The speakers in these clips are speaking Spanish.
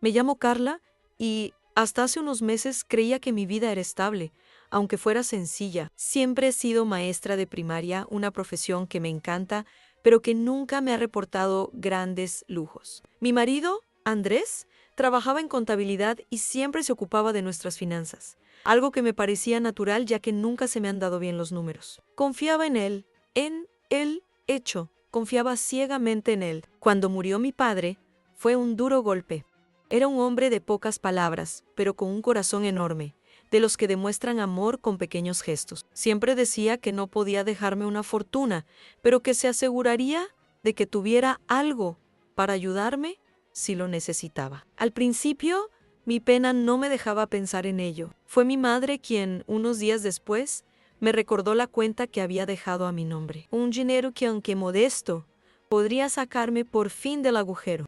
Me llamo Carla y hasta hace unos meses creía que mi vida era estable, aunque fuera sencilla. Siempre he sido maestra de primaria, una profesión que me encanta, pero que nunca me ha reportado grandes lujos. Mi marido, Andrés, trabajaba en contabilidad y siempre se ocupaba de nuestras finanzas, algo que me parecía natural ya que nunca se me han dado bien los números. Confiaba en él hecho, confiaba ciegamente en él. Cuando murió mi padre, fue un duro golpe. Era un hombre de pocas palabras, pero con un corazón enorme, de los que demuestran amor con pequeños gestos. Siempre decía que no podía dejarme una fortuna, pero que se aseguraría de que tuviera algo para ayudarme si lo necesitaba. Al principio, mi pena no me dejaba pensar en ello. Fue mi madre quien, unos días después, me recordó la cuenta que había dejado a mi nombre. Un dinero que, aunque modesto, podría sacarme por fin del agujero.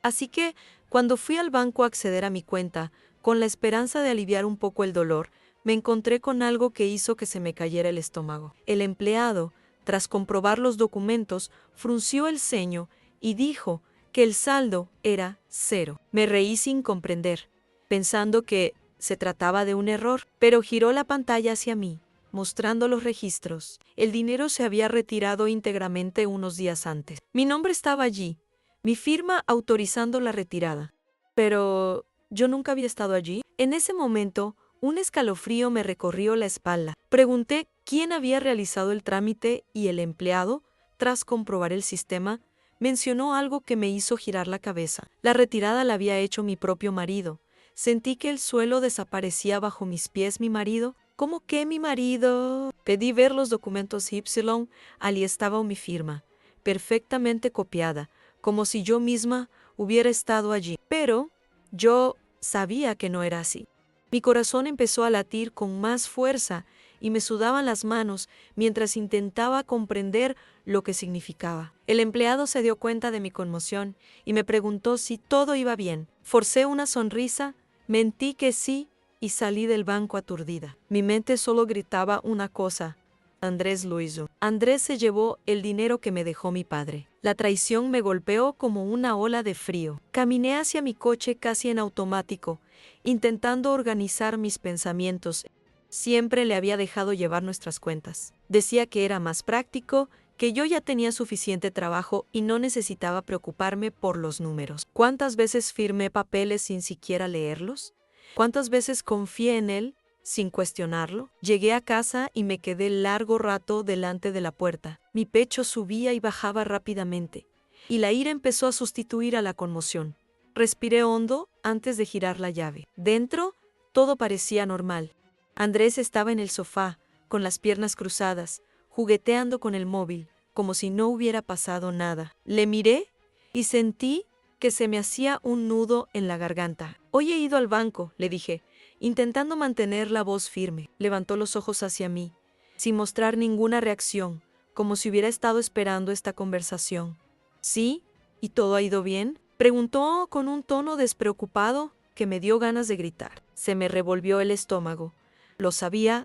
Así que, cuando fui al banco a acceder a mi cuenta, con la esperanza de aliviar un poco el dolor, me encontré con algo que hizo que se me cayera el estómago. El empleado, tras comprobar los documentos, frunció el ceño y dijo que el saldo era 0. Me reí sin comprender, pensando que se trataba de un error, pero giró la pantalla hacia mí, mostrando los registros. El dinero se había retirado íntegramente unos días antes. Mi nombre estaba allí, mi firma autorizando la retirada. Pero yo nunca había estado allí. En ese momento, un escalofrío me recorrió la espalda. Pregunté quién había realizado el trámite y el empleado, tras comprobar el sistema, mencionó algo que me hizo girar la cabeza. La retirada la había hecho mi propio marido. Sentí que el suelo desaparecía bajo mis pies. ¿Mi marido? ¿Cómo que mi marido? Pedí ver los documentos Y. Allí estaba mi firma, perfectamente copiada, como si yo misma hubiera estado allí. Pero yo sabía que no era así. Mi corazón empezó a latir con más fuerza y me sudaban las manos mientras intentaba comprender lo que significaba. El empleado se dio cuenta de mi conmoción y me preguntó si todo iba bien. Forcé una sonrisa, mentí que sí y salí del banco aturdida. Mi mente solo gritaba una cosa: Andrés lo hizo. Andrés se llevó el dinero que me dejó mi padre. La traición me golpeó como una ola de frío. Caminé hacia mi coche casi en automático, intentando organizar mis pensamientos. Siempre le había dejado llevar nuestras cuentas. Decía que era más práctico, que yo ya tenía suficiente trabajo y no necesitaba preocuparme por los números. ¿Cuántas veces firmé papeles sin siquiera leerlos? ¿Cuántas veces confié en él sin cuestionarlo? Llegué a casa y me quedé largo rato delante de la puerta. Mi pecho subía y bajaba rápidamente, y la ira empezó a sustituir a la conmoción. Respiré hondo antes de girar la llave. Dentro, todo parecía normal. Andrés estaba en el sofá, con las piernas cruzadas, jugueteando con el móvil, como si no hubiera pasado nada. Le miré y sentí que se me hacía un nudo en la garganta. Hoy he ido al banco, le dije, intentando mantener la voz firme. Levantó los ojos hacia mí, sin mostrar ninguna reacción, como si hubiera estado esperando esta conversación. ¿Sí? ¿Y todo ha ido bien?, preguntó con un tono despreocupado que me dio ganas de gritar. Se me revolvió el estómago. Lo sabía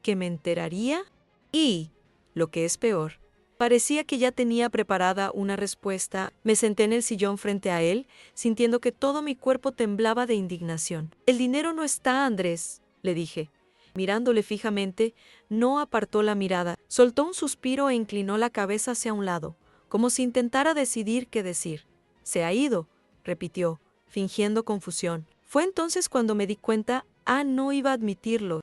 que me enteraría y, lo que es peor, parecía que ya tenía preparada una respuesta. Me senté en el sillón frente a él, sintiendo que todo mi cuerpo temblaba de indignación. El dinero no está, Andrés, le dije. Mirándole fijamente, no apartó la mirada. Soltó un suspiro e inclinó la cabeza hacia un lado, como si intentara decidir qué decir. Se ha ido, repitió, fingiendo confusión. Fue entonces cuando me di cuenta, no iba a admitirlo.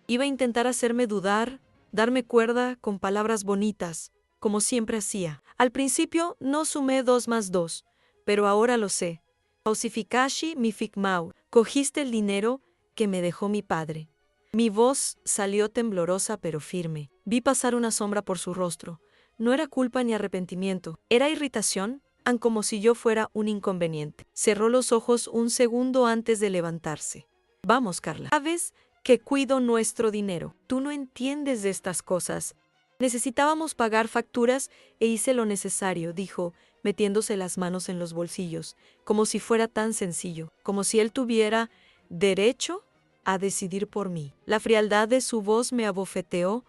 Iba a intentar hacerme dudar, darme cuerda con palabras bonitas, como siempre hacía. Al principio no sumé 2 más 2, pero ahora lo sé. Falsificashi mi fikmau. Cogiste el dinero que me dejó mi padre. Mi voz salió temblorosa pero firme. Vi pasar una sombra por su rostro. No era culpa ni arrepentimiento. Era irritación, como si yo fuera un inconveniente. Cerró los ojos un segundo antes de levantarse. Vamos, Carla. Sabes que cuido nuestro dinero. Tú no entiendes de estas cosas. Necesitábamos pagar facturas e hice lo necesario, dijo, metiéndose las manos en los bolsillos, como si fuera tan sencillo, como si él tuviera derecho a decidir por mí. La frialdad de su voz me abofeteó.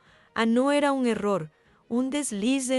No era un error, un desliz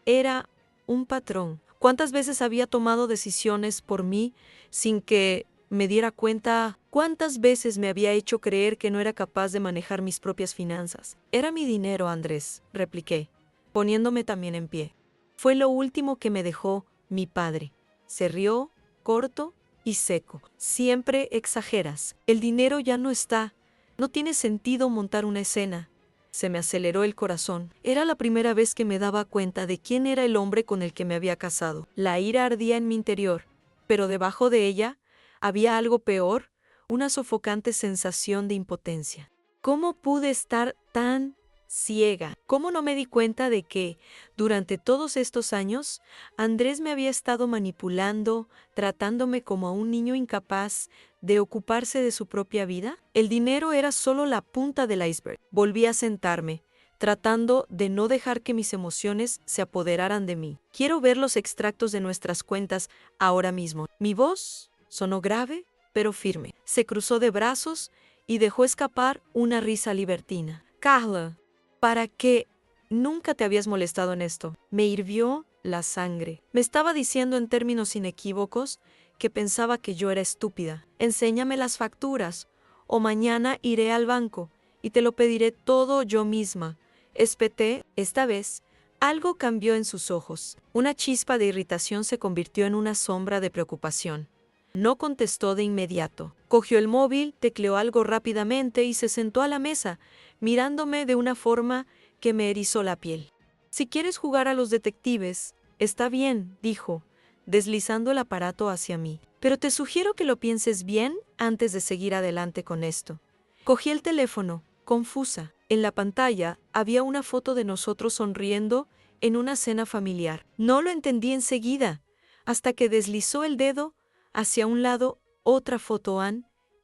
era un patrón. ¿Cuántas veces había tomado decisiones por mí sin que me diera cuenta? ¿Cuántas veces me había hecho creer que no era capaz de manejar mis propias finanzas? Era mi dinero, Andrés, repliqué, poniéndome también en pie. Fue lo último que me dejó mi padre. Se rió, corto y seco. Siempre exageras. El dinero ya no está. No tiene sentido montar una escena. Se me aceleró el corazón. Era la primera vez que me daba cuenta de quién era el hombre con el que me había casado. La ira ardía en mi interior, pero debajo de ella había algo peor, una sofocante sensación de impotencia. ¿Cómo pude estar tan ciega? ¿Cómo no me di cuenta de que, durante todos estos años, Andrés me había estado manipulando, tratándome como a un niño incapaz de ocuparse de su propia vida? El dinero era solo la punta del iceberg. Volví a sentarme, tratando de no dejar que mis emociones se apoderaran de mí. Quiero ver los extractos de nuestras cuentas ahora mismo. Mi voz sonó grave, pero firme. Se cruzó de brazos y dejó escapar una risa libertina. Carla, ¿para qué nunca te habías molestado en esto? Me hirvió la sangre. Me estaba diciendo en términos inequívocos que pensaba que yo era estúpida. Enséñame las facturas, o mañana iré al banco y te lo pediré todo yo misma. Espeté, esta vez, algo cambió en sus ojos. Una chispa de irritación se convirtió en una sombra de preocupación. No contestó de inmediato. Cogió el móvil, tecleó algo rápidamente y se sentó a la mesa, mirándome de una forma que me erizó la piel. Si quieres jugar a los detectives, está bien, dijo, deslizando el aparato hacia mí. Pero te sugiero que lo pienses bien antes de seguir adelante con esto. Cogí el teléfono, confusa. En la pantalla había una foto de nosotros sonriendo en una cena familiar. No lo entendí enseguida, hasta que deslizó el dedo hacia un lado, otra foto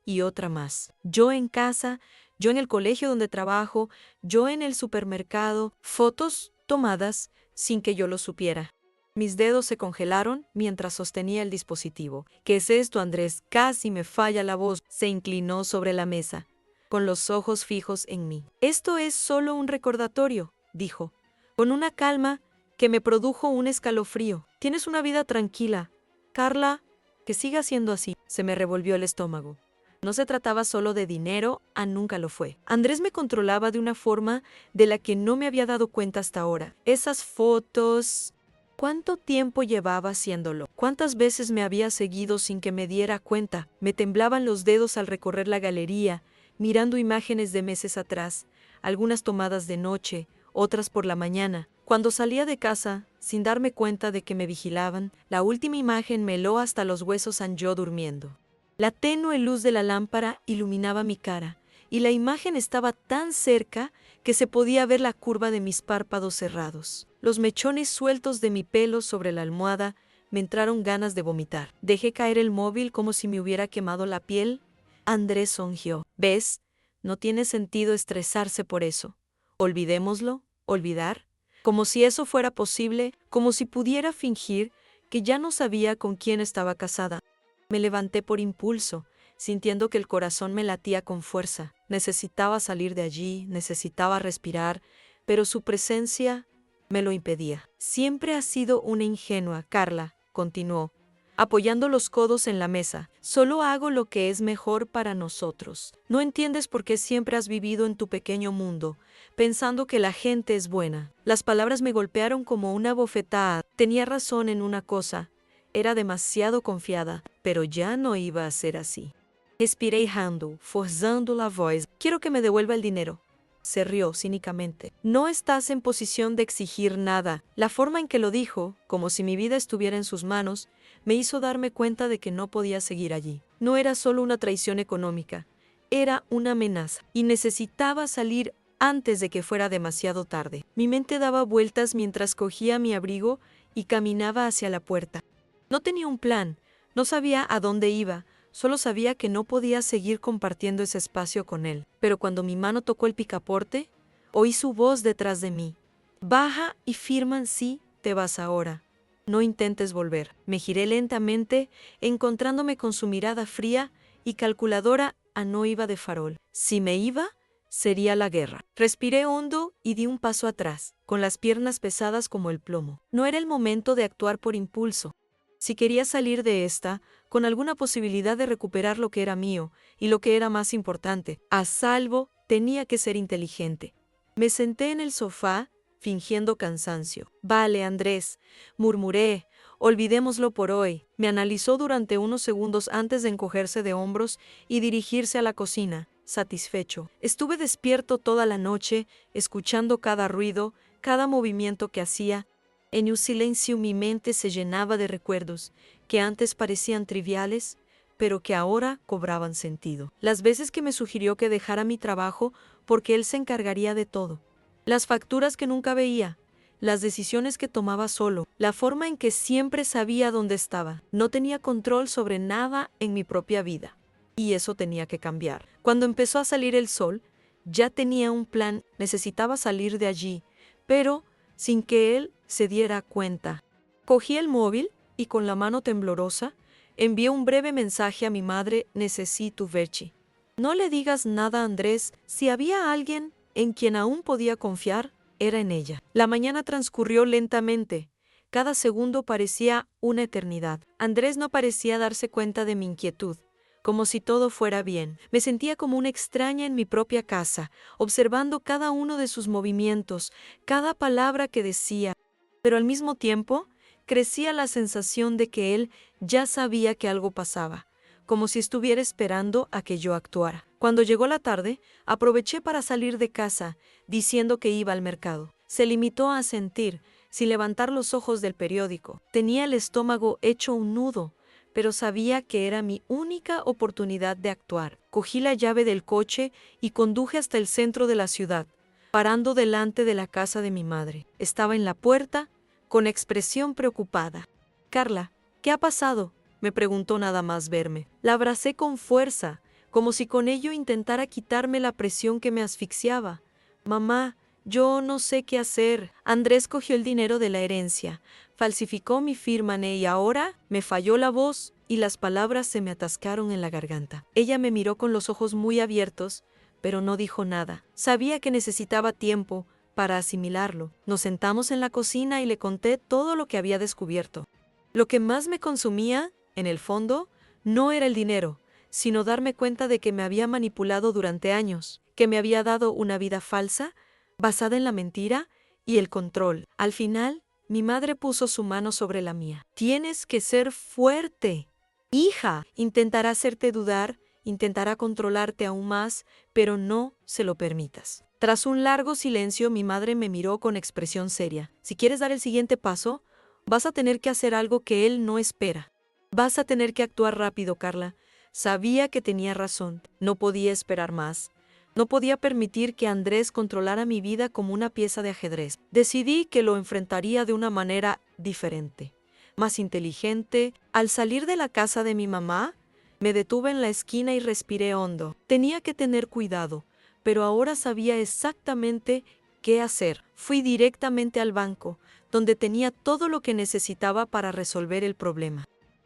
y otra más. Yo en casa, yo en el colegio donde trabajo, yo en el supermercado, fotos tomadas sin que yo lo supiera. Mis dedos se congelaron mientras sostenía el dispositivo. ¿Qué es esto, Andrés? Casi me falla la voz. Se inclinó sobre la mesa, con los ojos fijos en mí. Esto es solo un recordatorio, dijo, con una calma que me produjo un escalofrío. Tienes una vida tranquila, Carla. Que siga siendo así. Se me revolvió el estómago. No se trataba solo de dinero, nunca lo fue. Andrés me controlaba de una forma de la que no me había dado cuenta hasta ahora. Esas fotos... ¿Cuánto tiempo llevaba haciéndolo? ¿Cuántas veces me había seguido sin que me diera cuenta? Me temblaban los dedos al recorrer la galería, mirando imágenes de meses atrás, algunas tomadas de noche, otras por la mañana. Cuando salía de casa, sin darme cuenta de que me vigilaban, la última imagen me heló hasta los huesos yo durmiendo. La tenue luz de la lámpara iluminaba mi cara, y la imagen estaba tan cerca que se podía ver la curva de mis párpados cerrados. Los mechones sueltos de mi pelo sobre la almohada me entraron ganas de vomitar. Dejé caer el móvil como si me hubiera quemado la piel. Andrés sonrió. ¿Ves? No tiene sentido estresarse por eso. Olvidémoslo, olvidar. Como si eso fuera posible, como si pudiera fingir que ya no sabía con quién estaba casada. Me levanté por impulso, sintiendo que el corazón me latía con fuerza. Necesitaba salir de allí, necesitaba respirar, pero su presencia me lo impedía. Siempre has sido una ingenua, Carla, continuó, apoyando los codos en la mesa. Solo hago lo que es mejor para nosotros. No entiendes por qué siempre has vivido en tu pequeño mundo, pensando que la gente es buena. Las palabras me golpearon como una bofetada. Tenía razón en una cosa. Era demasiado confiada, pero ya no iba a ser así. Respiré errando, forzando la voz. Quiero que me devuelva el dinero. Se rió cínicamente. No estás en posición de exigir nada. La forma en que lo dijo, como si mi vida estuviera en sus manos, me hizo darme cuenta de que no podía seguir allí. No era solo una traición económica, era una amenaza, y necesitaba salir antes de que fuera demasiado tarde. Mi mente daba vueltas mientras cogía mi abrigo y caminaba hacia la puerta. No tenía un plan, no sabía a dónde iba, solo sabía que no podía seguir compartiendo ese espacio con él. Pero cuando mi mano tocó el picaporte, oí su voz detrás de mí. Baja y firman si te vas ahora. No intentes volver. Me giré lentamente, encontrándome con su mirada fría y calculadora. No iba de farol. Si me iba, sería la guerra. Respiré hondo y di un paso atrás, con las piernas pesadas como el plomo. No era el momento de actuar por impulso. Si quería salir de esta, con alguna posibilidad de recuperar lo que era mío, y lo que era más importante, a salvo, tenía que ser inteligente. Me senté en el sofá, fingiendo cansancio. Vale, Andrés, murmuré, olvidémoslo por hoy. Me analizó durante unos segundos antes de encogerse de hombros y dirigirse a la cocina, satisfecho. Estuve despierto toda la noche, escuchando cada ruido, cada movimiento que hacía. En un silencio mi mente se llenaba de recuerdos que antes parecían triviales, pero que ahora cobraban sentido. Las veces que me sugirió que dejara mi trabajo porque él se encargaría de todo. Las facturas que nunca veía, las decisiones que tomaba solo, la forma en que siempre sabía dónde estaba. No tenía control sobre nada en mi propia vida. Y eso tenía que cambiar. Cuando empezó a salir el sol, ya tenía un plan, necesitaba salir de allí, pero sin que él se diera cuenta. Cogí el móvil y con la mano temblorosa, envié un breve mensaje a mi madre: necesito verci. No le digas nada a Andrés. Si había alguien en quien aún podía confiar, era en ella. La mañana transcurrió lentamente. Cada segundo parecía una eternidad. Andrés no parecía darse cuenta de mi inquietud, como si todo fuera bien. Me sentía como una extraña en mi propia casa, observando cada uno de sus movimientos, cada palabra que decía. Pero al mismo tiempo, crecía la sensación de que él ya sabía que algo pasaba, como si estuviera esperando a que yo actuara. Cuando llegó la tarde, aproveché para salir de casa, diciendo que iba al mercado. Se limitó a asentir, sin levantar los ojos del periódico. Tenía el estómago hecho un nudo, pero sabía que era mi única oportunidad de actuar. Cogí la llave del coche y conduje hasta el centro de la ciudad, parando delante de la casa de mi madre. Estaba en la puerta, con expresión preocupada. «Carla, ¿qué ha pasado?», me preguntó nada más verme. La abracé con fuerza, como si con ello intentara quitarme la presión que me asfixiaba. «Mamá, yo no sé qué hacer. Andrés cogió el dinero de la herencia, falsificó mi firma y ahora me falló la voz y las palabras se me atascaron en la garganta». Ella me miró con los ojos muy abiertos, pero no dijo nada. Sabía que necesitaba tiempo para asimilarlo. Nos sentamos en la cocina y le conté todo lo que había descubierto. Lo que más me consumía, en el fondo, no era el dinero, sino darme cuenta de que me había manipulado durante años, que me había dado una vida falsa, basada en la mentira y el control. Al final, mi madre puso su mano sobre la mía. «Tienes que ser fuerte, hija. Intentará hacerte dudar, intentará controlarte aún más, pero no se lo permitas». Tras un largo silencio, mi madre me miró con expresión seria. «Si quieres dar el siguiente paso, vas a tener que hacer algo que él no espera. Vas a tener que actuar rápido, Carla». Sabía que tenía razón. No podía esperar más. No podía permitir que Andrés controlara mi vida como una pieza de ajedrez. Decidí que lo enfrentaría de una manera diferente, más inteligente. Al salir de la casa de mi mamá, me detuve en la esquina y respiré hondo. Tenía que tener cuidado, pero ahora sabía exactamente qué hacer. Fui directamente al banco, donde tenía todo lo que necesitaba para resolver el problema.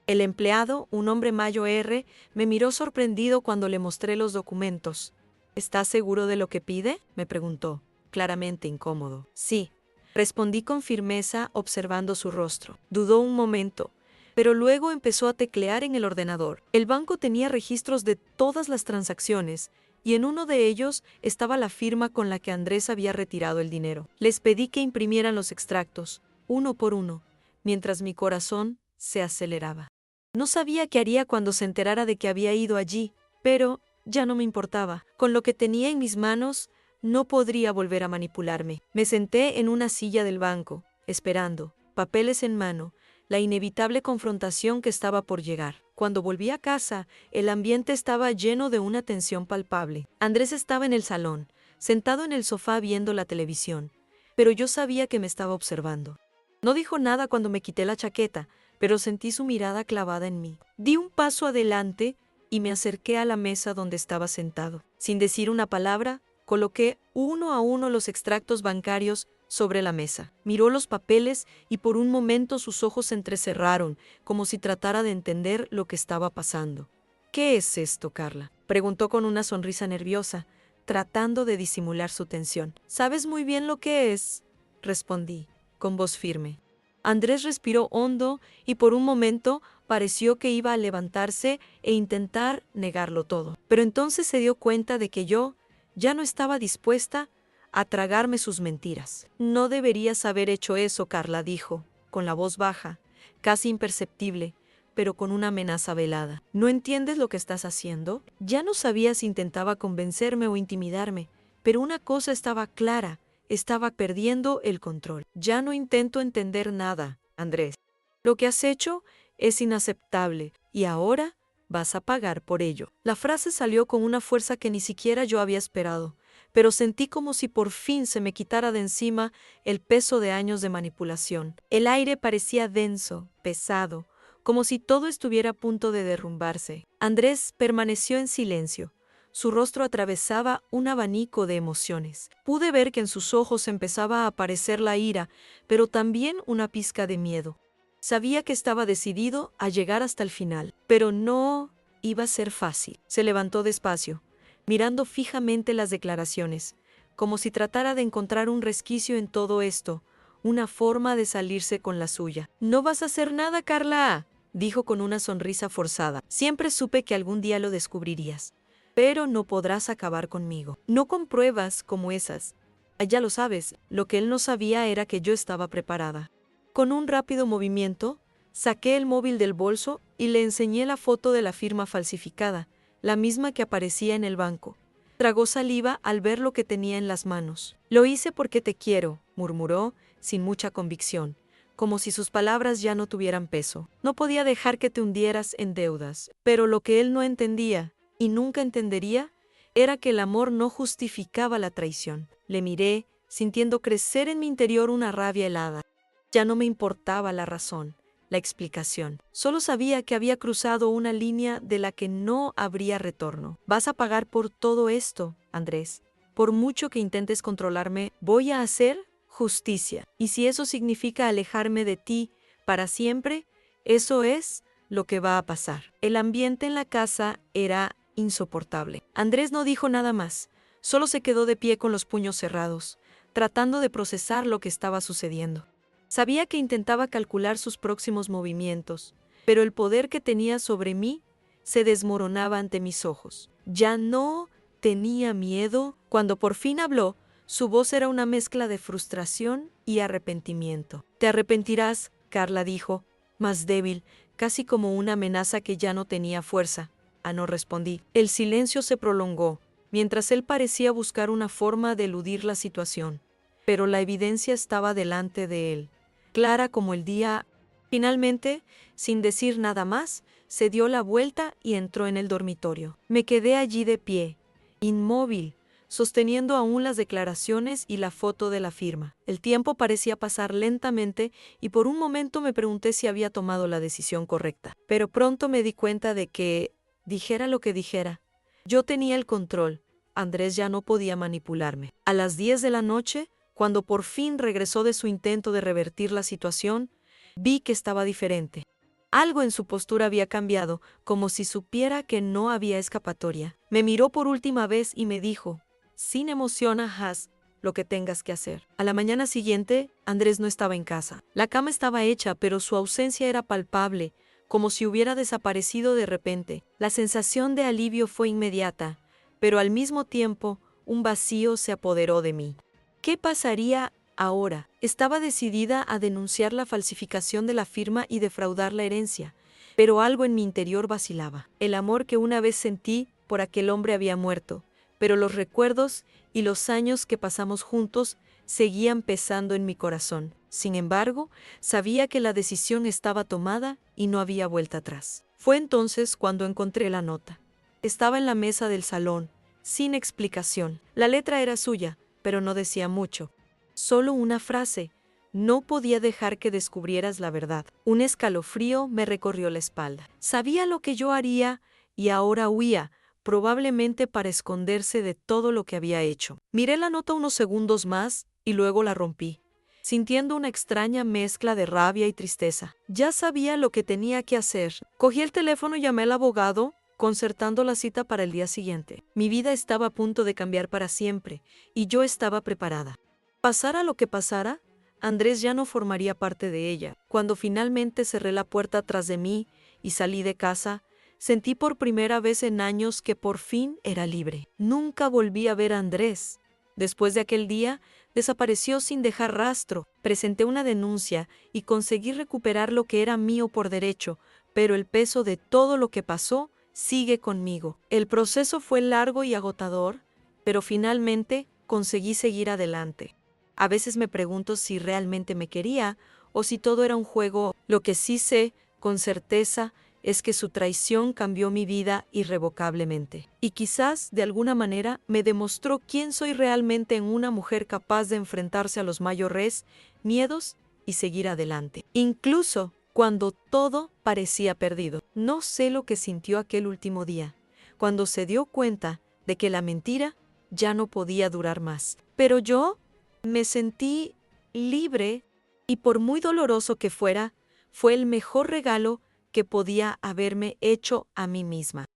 El empleado, un hombre mayo R, me miró sorprendido cuando le mostré los documentos. «¿Estás seguro de lo que pide?», me preguntó, claramente incómodo. «Sí», respondí con firmeza, observando su rostro. Dudó un momento, pero luego empezó a teclear en el ordenador. El banco tenía registros de todas las transacciones, y en uno de ellos estaba la firma con la que Andrés había retirado el dinero. Les pedí que imprimieran los extractos, uno por uno, mientras mi corazón se aceleraba. No sabía qué haría cuando se enterara de que había ido allí, pero ya no me importaba. Con lo que tenía en mis manos, no podría volver a manipularme. Me senté en una silla del banco, esperando, papeles en mano, la inevitable confrontación que estaba por llegar. Cuando volví a casa, el ambiente estaba lleno de una tensión palpable. Andrés estaba en el salón, sentado en el sofá viendo la televisión, pero yo sabía que me estaba observando. No dijo nada cuando me quité la chaqueta, pero sentí su mirada clavada en mí. Di un paso adelante y me acerqué a la mesa donde estaba sentado. Sin decir una palabra, coloqué uno a uno los extractos bancarios sobre la mesa. Miró los papeles y por un momento sus ojos se entrecerraron, como si tratara de entender lo que estaba pasando. «¿Qué es esto, Carla?», preguntó con una sonrisa nerviosa, tratando de disimular su tensión. «Sabes muy bien lo que es», respondí, con voz firme. Andrés respiró hondo y por un momento pareció que iba a levantarse e intentar negarlo todo. Pero entonces se dio cuenta de que yo ya no estaba dispuesta a tragarme sus mentiras. «No deberías haber hecho eso», Carla dijo, con la voz baja, casi imperceptible, pero con una amenaza velada. «¿No entiendes lo que estás haciendo?» Ya no sabía si intentaba convencerme o intimidarme, pero una cosa estaba clara: estaba perdiendo el control. «Ya no intento entender nada, Andrés. Lo que has hecho es inaceptable y ahora vas a pagar por ello». La frase salió con una fuerza que ni siquiera yo había esperado, pero sentí como si por fin se me quitara de encima el peso de años de manipulación. El aire parecía denso, pesado, como si todo estuviera a punto de derrumbarse. Andrés permaneció en silencio. Su rostro atravesaba un abanico de emociones. Pude ver que en sus ojos empezaba a aparecer la ira, pero también una pizca de miedo. Sabía que estaba decidido a llegar hasta el final, pero no iba a ser fácil. Se levantó despacio, mirando fijamente las declaraciones, como si tratara de encontrar un resquicio en todo esto, una forma de salirse con la suya. «No vas a hacer nada, Carla», dijo con una sonrisa forzada. «Siempre supe que algún día lo descubrirías. Pero no podrás acabar conmigo. No con pruebas como esas. Ya lo sabes». Lo que él no sabía era que yo estaba preparada. Con un rápido movimiento, saqué el móvil del bolso y le enseñé la foto de la firma falsificada, la misma que aparecía en el banco. Tragó saliva al ver lo que tenía en las manos. «Lo hice porque te quiero», murmuró, sin mucha convicción, como si sus palabras ya no tuvieran peso. «No podía dejar que te hundieras en deudas». Pero lo que él no entendía, y nunca entendería, era que el amor no justificaba la traición. Le miré, sintiendo crecer en mi interior una rabia helada. Ya no me importaba la razón, la explicación. Solo sabía que había cruzado una línea de la que no habría retorno. «Vas a pagar por todo esto, Andrés. Por mucho que intentes controlarme, voy a hacer justicia. Y si eso significa alejarme de ti para siempre, eso es lo que va a pasar». El ambiente en la casa era insoportable. Andrés no dijo nada más, solo se quedó de pie con los puños cerrados, tratando de procesar lo que estaba sucediendo. Sabía que intentaba calcular sus próximos movimientos, pero el poder que tenía sobre mí se desmoronaba ante mis ojos. Ya no tenía miedo. Cuando por fin habló, su voz era una mezcla de frustración y arrepentimiento. «Te arrepentirás», Carla dijo, más débil, casi como una amenaza que ya no tenía fuerza. No respondí. El silencio se prolongó, mientras él parecía buscar una forma de eludir la situación. Pero la evidencia estaba delante de él, clara como el día. Finalmente, sin decir nada más, se dio la vuelta y entró en el dormitorio. Me quedé allí de pie, inmóvil, sosteniendo aún las declaraciones y la foto de la firma. El tiempo parecía pasar lentamente y por un momento me pregunté si había tomado la decisión correcta. Pero pronto me di cuenta de que, dijera lo que dijera, yo tenía el control. Andrés ya no podía manipularme. A las 10 de la noche, cuando por fin regresó de su intento de revertir la situación, vi que estaba diferente. Algo en su postura había cambiado, como si supiera que no había escapatoria. Me miró por última vez y me dijo, sin emoción: «Haz lo que tengas que hacer». A la mañana siguiente, Andrés no estaba en casa. La cama estaba hecha, pero su ausencia era palpable, como si hubiera desaparecido de repente. La sensación de alivio fue inmediata, pero al mismo tiempo, un vacío se apoderó de mí. ¿Qué pasaría ahora? Estaba decidida a denunciar la falsificación de la firma y defraudar la herencia, pero algo en mi interior vacilaba. El amor que una vez sentí por aquel hombre había muerto, pero los recuerdos y los años que pasamos juntos seguían pesando en mi corazón. Sin embargo, sabía que la decisión estaba tomada y no había vuelta atrás. Fue entonces cuando encontré la nota. Estaba en la mesa del salón, sin explicación. La letra era suya, pero no decía mucho. Solo una frase: «No podía dejar que descubrieras la verdad». Un escalofrío me recorrió la espalda. Sabía lo que yo haría y ahora huía, probablemente para esconderse de todo lo que había hecho. Miré la nota unos segundos más y luego la rompí, sintiendo una extraña mezcla de rabia y tristeza. Ya sabía lo que tenía que hacer. Cogí el teléfono y llamé al abogado concertando la cita para el día siguiente. Mi vida estaba a punto de cambiar para siempre, y yo estaba preparada. Pasara lo que pasara, Andrés ya no formaría parte de ella. Cuando finalmente cerré la puerta tras de mí y salí de casa, sentí por primera vez en años que por fin era libre. Nunca volví a ver a Andrés. Después de aquel día, desapareció sin dejar rastro. Presenté una denuncia y conseguí recuperar lo que era mío por derecho, pero el peso de todo lo que pasó sigue conmigo. El proceso fue largo y agotador, pero finalmente conseguí seguir adelante. A veces me pregunto si realmente me quería o si todo era un juego. Lo que sí sé, con certeza, es que su traición cambió mi vida irrevocablemente. Y quizás, de alguna manera, me demostró quién soy realmente en una mujer capaz de enfrentarse a los mayores miedos y seguir adelante. Incluso cuando todo parecía perdido. No sé lo que sintió aquel último día, cuando se dio cuenta de que la mentira ya no podía durar más. Pero yo me sentí libre y por muy doloroso que fuera, fue el mejor regalo que podía haberme hecho a mí misma.